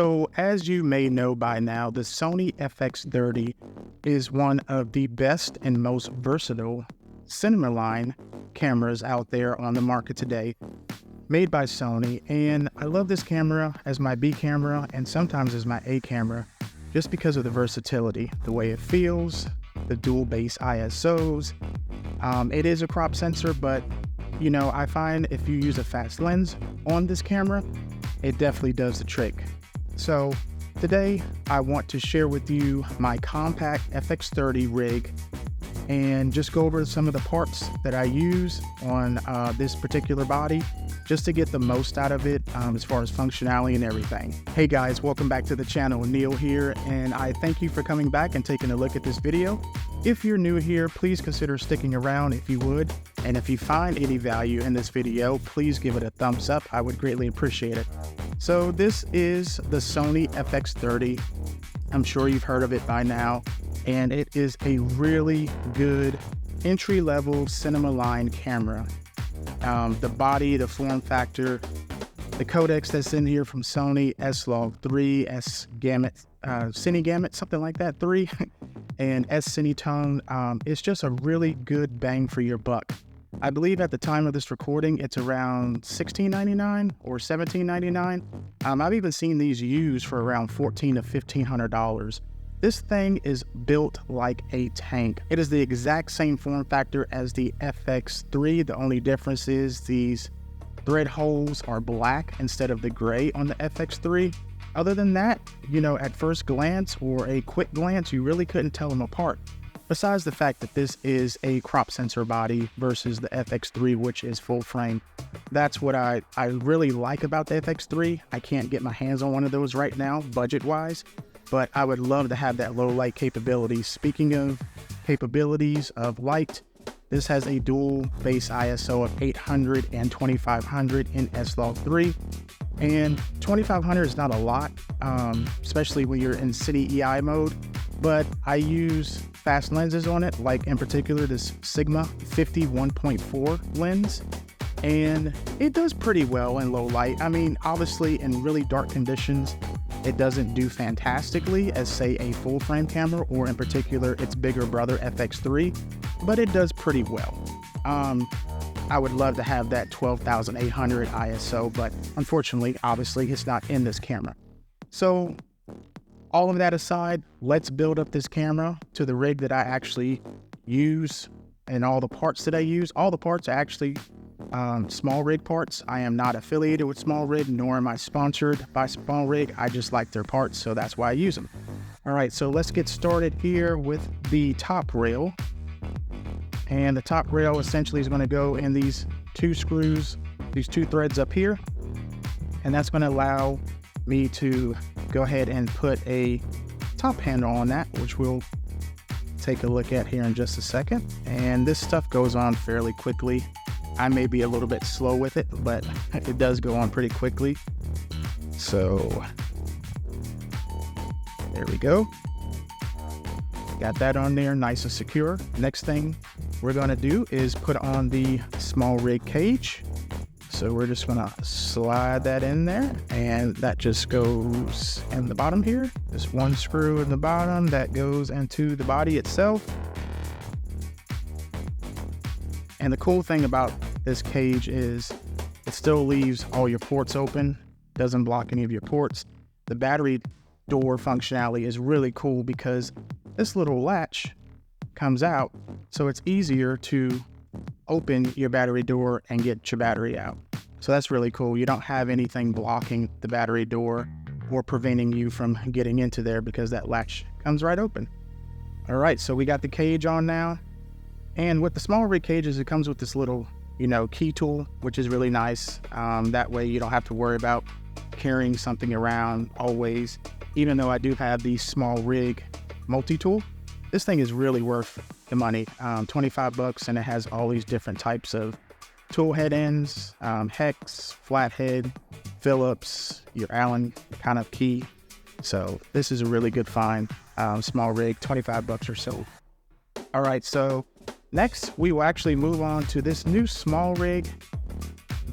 So as you may know by now, the Sony FX30 is one of the best and most versatile cinema line cameras out there on the market today, made by Sony. And I love this camera as my B camera and sometimes as my A camera, just because of the versatility, the way it feels, the dual base ISOs. It is a crop sensor, but I find if you use a fast lens on this camera, it definitely does the trick. So today I want to share with you my compact FX30 rig and just go over some of the parts that I use on this particular body, just to get the most out of it as far as functionality and everything. Hey guys, welcome back to the channel. Neil here, and I thank you for coming back and taking a look at this video. If you're new here, please consider sticking around if you would. And if you find any value in this video, please give it a thumbs up. I would greatly appreciate it. So this is the Sony FX30. I'm sure you've heard of it by now. And it is a really good entry-level cinema line camera. The body, the form factor, the codecs that's in here from Sony, S-Log3, S-Gamut, Cine Gamut, something like that, 3, and S-Cinetone. It's just a really good bang for your buck. I believe at the time of this recording, it's around $16.99 or $17.99. I've even seen these used for around $1,400 to $1,500. This thing is built like a tank. It is the exact same form factor as the FX3. The only difference is these thread holes are black instead of the gray on the FX3. Other than that, at first glance or a quick glance, you really couldn't tell them apart. Besides the fact that this is a crop sensor body versus the FX3, which is full frame. That's what I really like about the FX3. I can't get my hands on one of those right now, budget-wise, but I would love to have that low light capability. Speaking of capabilities of light, this has a dual base ISO of 800 and 2500 in S-Log3. And 2500 is not a lot, especially when you're in Cine EI mode, but I use fast lenses on it, like in particular this Sigma 50 1.4 lens, and it does pretty well in low light. I mean, obviously in really dark conditions, it doesn't do fantastically as, say, a full frame camera, or in particular its bigger brother FX3, but it does pretty well. I would love to have that 12,800 ISO, but unfortunately, obviously, it's not in this camera. So all of that aside, let's build up this camera to the rig that I actually use and all the parts that I use. All the parts are actually Smallrig parts. I am not affiliated with Smallrig, nor am I sponsored by Smallrig. I just like their parts, so that's why I use them. All right, so let's get started here with the top rail. And the top rail essentially is going to go in these two screws, these two threads up here. And that's going to allow me to go ahead and put a top handle on that, which we'll take a look at here in just a second. And this stuff goes on fairly quickly. I may be a little bit slow with it, but it does go on pretty quickly. So there we go. Got that on there, nice and secure. Next thing we're gonna do is put on the Smallrig cage. So we're just gonna slide that in there, and that just goes in the bottom here. Just one screw in the bottom that goes into the body itself. And the cool thing about this cage is it still leaves all your ports open, doesn't block any of your ports. The battery door functionality is really cool because this little latch comes out, so it's easier to open your battery door and get your battery out. So that's really cool. You don't have anything blocking the battery door or preventing you from getting into there because that latch comes right open. All right, so we got the cage on now. And with the Smallrig cages, it comes with this little, key tool, which is really nice. That way you don't have to worry about carrying something around always. Even though I do have the Smallrig multi-tool, this thing is really worth the money. 25 bucks, and it has all these different types of tool head ends, hex, flathead, Phillips, your Allen kind of key. So this is a really good find. Smallrig, 25 bucks or so. All right, so next we will actually move on to this new Smallrig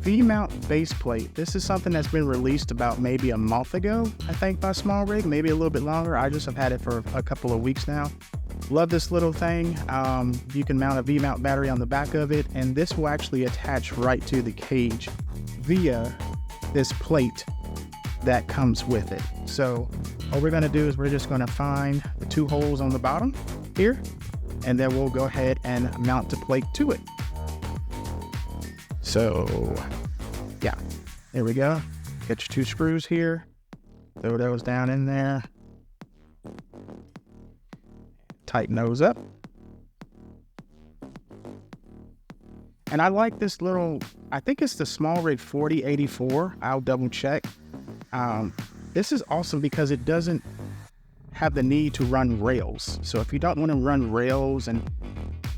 V-mount base plate. This is something that's been released about maybe a month ago, I think, by Smallrig, maybe a little bit longer. I just have had it for a couple of weeks now. Love this little thing. You can mount a V-mount battery on the back of it, and this will actually attach right to the cage via this plate that comes with it. So all we're gonna do is we're just gonna find the 2 holes on the bottom here, and then we'll go ahead and mount the plate to it. So yeah, there we go. Get your 2 screws here, throw those down in there, tighten those up. And I like this little, I think it's the Smallrig 4084. I'll double check. This is awesome because it doesn't have the need to run rails. So if you don't want to run rails and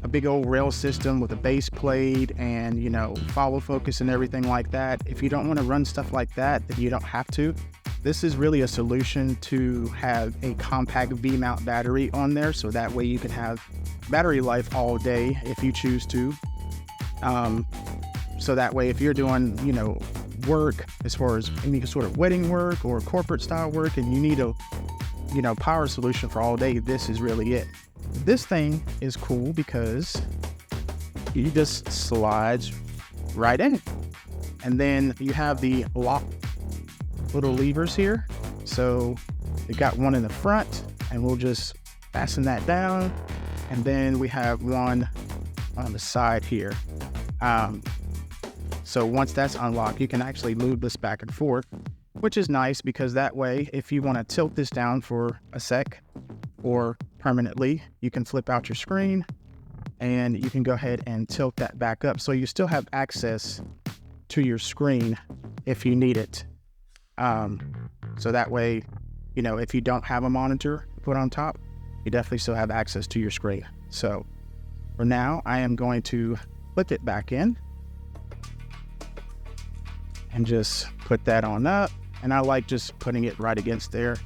a big old rail system with a base plate and, you know, follow focus and everything like that, if you don't want to run stuff like that, then you don't have to. This is really a solution to have a compact V-mount battery on there, so that way you can have battery life all day if you choose to. So that way if you're doing, you know, work as far as any sort of wedding work or corporate style work and you need a, you know, power solution for all day, this is really it. This thing is cool because you just slides right in. And then you have the lock little levers here. So you got one in the front and we'll just fasten that down. And then we have one on the side here. So once that's unlocked, you can actually move this back and forth, which is nice because that way, if you want to tilt this down for a sec or permanently, you can flip out your screen and you can go ahead and tilt that back up. So you still have access to your screen if you need it. So that way, you know, if you don't have a monitor to put on top, you definitely still have access to your screen. So for now, I am going to flip it back in and just put that on up. And I like just putting it right against there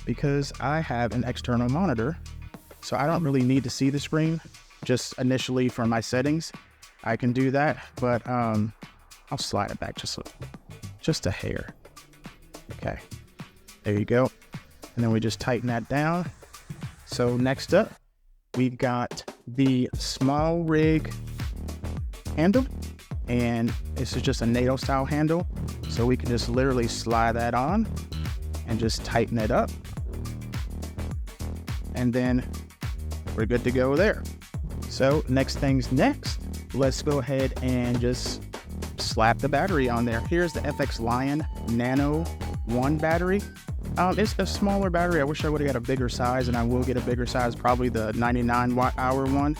because I have an external monitor, so I don't really need to see the screen. Just initially for my settings, I can do that, but I'll slide it back just a hair. Okay, there you go. And then we just tighten that down. So next up, we've got the Smallrig handle, and this is just a NATO style handle. So we can just literally slide that on and just tighten it up. And then we're good to go there. So next things next, let's go ahead and just slap the battery on there. Here's the FX Lion Nano 1 battery. It's a smaller battery. I wish I would have got a bigger size, and I will get a bigger size, probably the 99 watt hour one.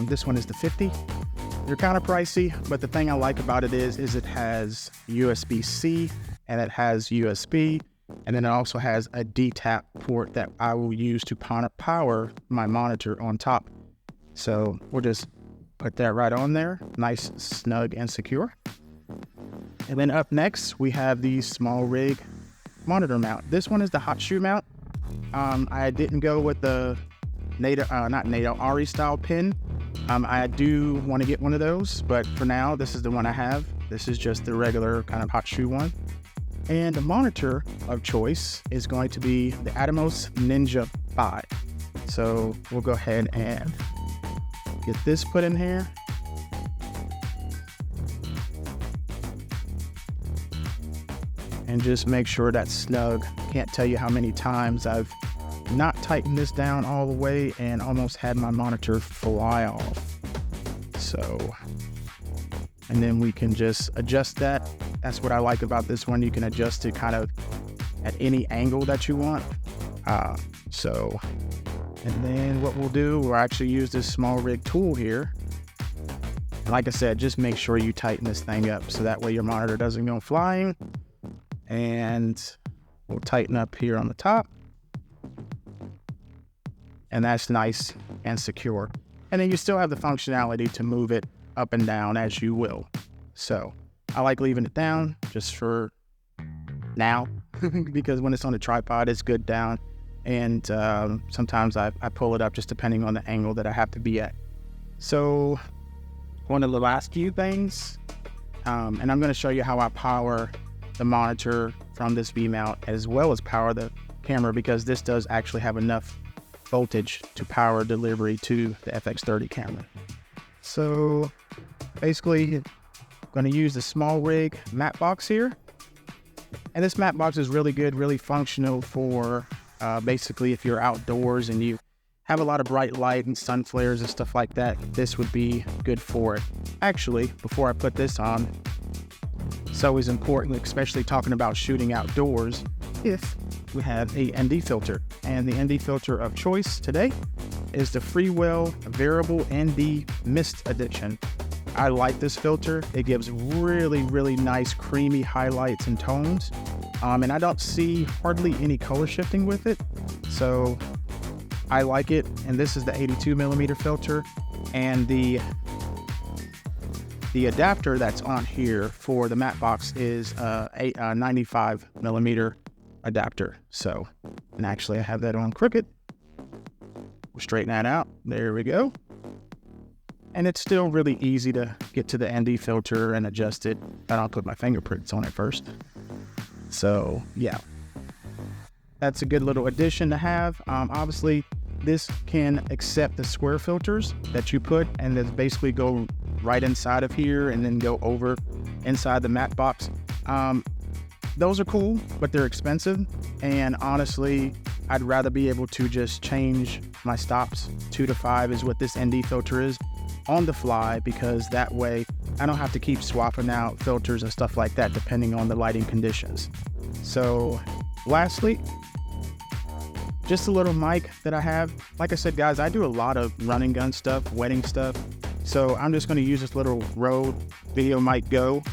This one is the 50. They're kind of pricey, but the thing I like about it is it has USB-C and it has USB, and then it also has a D-tap port that I will use to power my monitor on top. So we'll just put that right on there, nice, snug, and secure. And then up next, we have the Smallrig monitor mount. This one is the hot shoe mount. I didn't go with the Ari style pin. I do want to get one of those, but for now, this is the one I have. This is just the regular kind of hot shoe one. And the monitor of choice is going to be the Atomos Ninja 5. So we'll go ahead and get this put in here. And just make sure that's snug. Can't tell you how many times I've not tightened this down all the way and almost had my monitor fly off. So, and then we can just adjust that. That's what I like about this one. You can adjust it kind of at any angle that you want. And then what we'll do, we'll actually use this Smallrig tool here. And like I said, just make sure you tighten this thing up so that way your monitor doesn't go flying. And we'll tighten up here on the top. And that's nice and secure. And then you still have the functionality to move it up and down as you will. So I like leaving it down just for now because when it's on a tripod, it's good down. And sometimes I pull it up just depending on the angle that I have to be at. So one of the last few things, And I'm going to show you how I power the monitor from this V mount as well as power the camera, because this does actually have enough voltage to power delivery to the FX30 camera. So basically, I'm going to use the Smallrig matte box here. And this matte box is really good, really functional for basically if you're outdoors and you have a lot of bright light and sun flares and stuff like that, this would be good for it. Actually, before I put this on, it's always important, especially talking about shooting outdoors, if we have a ND filter. And the ND filter of choice today is the Freewell Variable ND Mist Edition. I like this filter. It gives really, really nice creamy highlights and tones. And I don't see hardly any color shifting with it. So I like it. And this is the 82mm filter. And the adapter that's on here for the matte box is a 95mm adapter. So, and actually I have that on crooked. We'll straighten that out. There we go. And it's still really easy to get to the ND filter and adjust it. And I'll put my fingerprints on it first. So yeah, that's a good little addition to have. Obviously, this can accept the square filters that you put, and then basically go right inside of here and then go over inside the matte box. Those are cool, but they're expensive. And honestly, I'd rather be able to just change my stops. 2 to 5 is what this ND filter is on the fly, because that way I don't have to keep swapping out filters and stuff like that depending on the lighting conditions. So lastly, just a little mic that I have. Like I said, guys, I do a lot of running gun stuff, wedding stuff. So I'm just going to use this little Rode Video Mic Go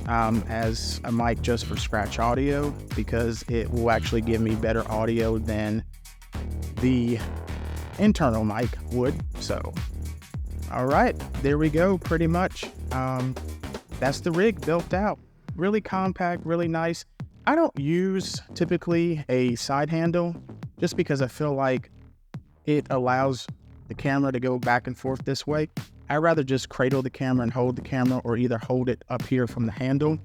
as a mic just for scratch audio, because it will actually give me better audio than the internal mic would. So, all right, there we go. Pretty much. That's the rig built out. Really compact, really nice. I don't use typically a side handle just because I feel like it allows the camera to go back and forth this way. I'd rather just cradle the camera and hold the camera, or either hold it up here from the handle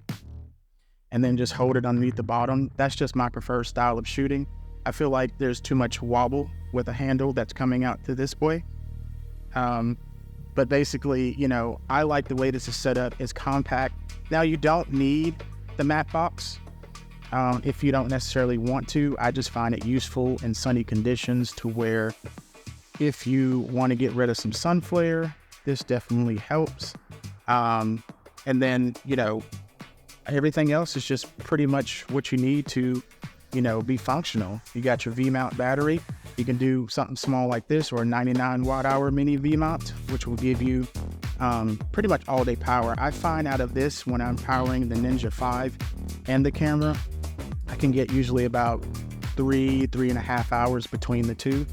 and then just hold it underneath the bottom. That's just my preferred style of shooting. I feel like there's too much wobble with a handle that's coming out to this way. But basically, you know, I like the way this is set up. It's compact. Now, you don't need the matte box if you don't necessarily want to. I just find it useful in sunny conditions, to where if you want to get rid of some sun flare, this definitely helps. And then, you know, everything else is just pretty much what you need to, you know, be functional. You got your V-mount battery. You can do something small like this, or a 99 watt-hour mini V-mount, which will give you pretty much all-day power. I find out of this, when I'm powering the Ninja 5 and the camera, I can get usually about 3.5 hours between the two.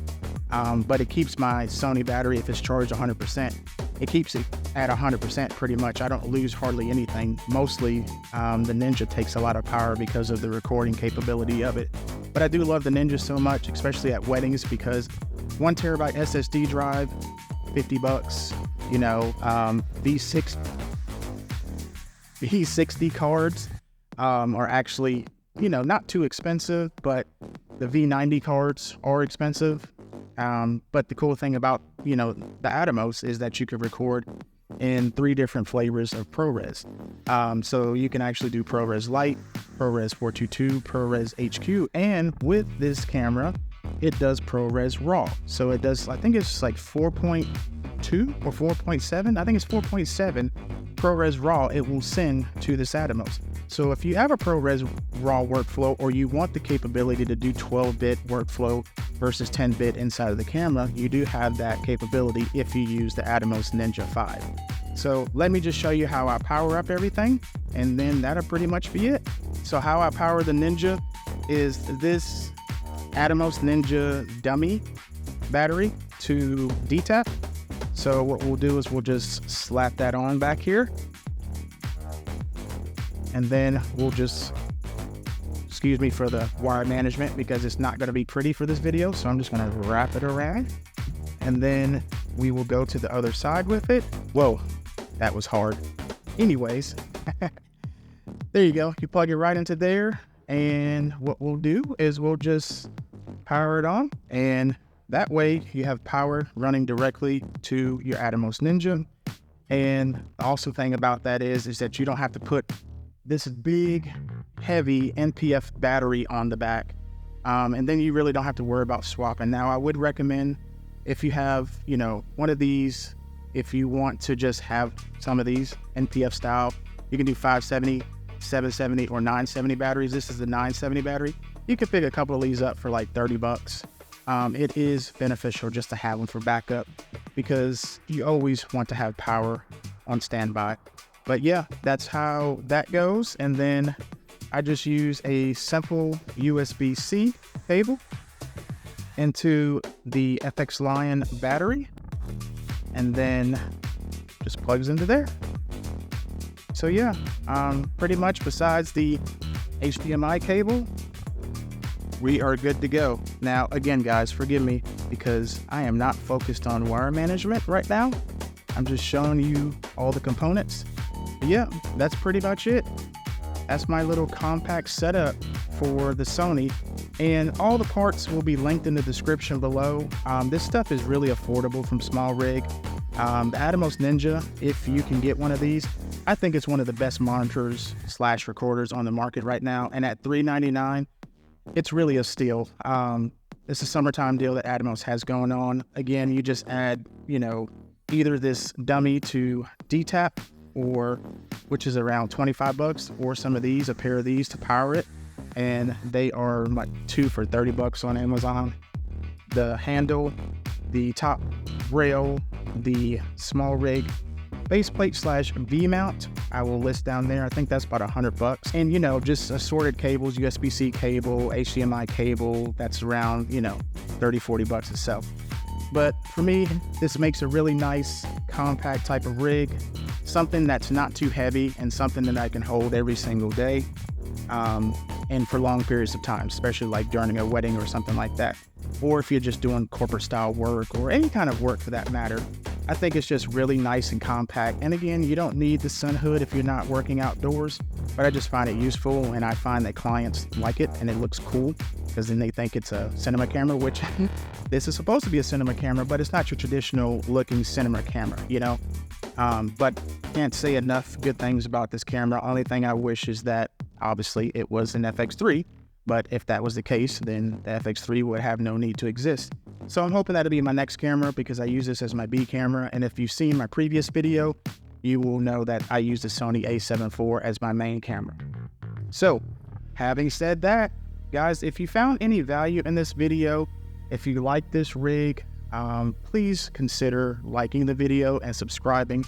But it keeps my Sony battery, if it's charged 100%, it keeps it at 100% pretty much. I don't lose hardly anything. Mostly the Ninja takes a lot of power because of the recording capability of it. But I do love the Ninja so much, especially at weddings, because 1 terabyte SSD drive, $50, you know, V60 cards are actually, you know, not too expensive, but the V90 cards are expensive. But the cool thing about, you know, the Atomos is that you can record in 3 different flavors of ProRes. So you can actually do ProRes Lite, ProRes 422, ProRes HQ, and with this camera, it does ProRes RAW. So it does, I think it's like 4.2 or 4.7. I think it's 4.7 ProRes RAW it will send to this Atomos. So if you have a ProRes RAW workflow, or you want the capability to do 12-bit workflow versus 10-bit inside of the camera, you do have that capability if you use the Atomos Ninja 5. So let me just show you how I power up everything, and then that'll pretty much be it. So how I power the Ninja is this Atomos Ninja dummy battery to DTAP. So what we'll do is we'll just slap that on back here. And then we'll just, excuse me for the wire management, because it's not going to be pretty for this video. So I'm just going to wrap it around. And then we will go to the other side with it. Whoa, that was hard. Anyways, There you go. You plug it right into there, and what we'll do is we'll just power it on, and that way you have power running directly to your Atomos Ninja. And the awesome thing about that is that you don't have to put this big, heavy NPF battery on the back. And then you really don't have to worry about swapping. Now, I would recommend if you have, one of these, if you want to just have some of these NPF style, you can do 570, 770, or 970 batteries. This is the 970 battery. You can pick a couple of these up for like $30. It is beneficial just to have them for backup because you always want to have power on standby. But yeah, that's how that goes. And then I just use a simple USB-C cable into the FX Lion battery, and then just plugs into there. So yeah, pretty much besides the HDMI cable, we are good to go. Now, again, guys, forgive me because I am not focused on wire management right now. I'm just showing you all the components. But yeah, that's pretty much it. That's my little compact setup for the Sony, and all the parts will be linked in the description below. This stuff is really affordable from Smallrig. The Atomos Ninja, if you can get one of these, I think it's one of the best monitors / recorders on the market right now. And at $399, it's really a steal. It's a summertime deal that Atomos has going on. Again, you just add, either this dummy to DTAP, which is around $25, or some of these, a pair of these to power it. And they are like 2 for $30 on Amazon. The handle, the top rail, the Smallrig baseplate / V mount, I will list down there. I think that's about $100. And just assorted cables, USB-C cable, HDMI cable, that's around $30-40 itself. But for me, this makes a really nice compact type of rig, something that's not too heavy and something that I can hold every single day, and for long periods of time, especially like during a wedding or something like that. Or if you're just doing corporate style work or any kind of work for that matter. I think it's just really nice and compact. And again, you don't need the sun hood if you're not working outdoors, but I just find it useful, and I find that clients like it and it looks cool because then they think it's a cinema camera, which this is supposed to be a cinema camera, but it's not your traditional looking cinema camera, but can't say enough good things about this camera. Only thing I wish is that obviously it was an FX3, but if that was the case, then the FX3 would have no need to exist. So I'm hoping that'll be my next camera because I use this as my B camera. And if you've seen my previous video, you will know that I use the Sony A7 IV as my main camera. So having said that, guys, if you found any value in this video, if you like this rig, please consider liking the video and subscribing.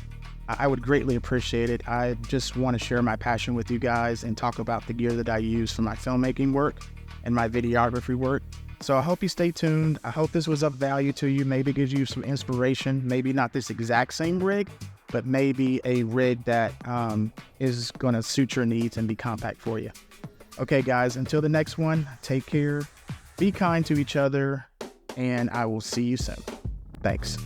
I would greatly appreciate it. I just want to share my passion with you guys and talk about the gear that I use for my filmmaking work and my videography work. So I hope you stay tuned. I hope this was of value to you. Maybe gives you some inspiration. Maybe not this exact same rig, but maybe a rig that is going to suit your needs and be compact for you. Okay, guys, until the next one, take care, be kind to each other, and I will see you soon. Thanks.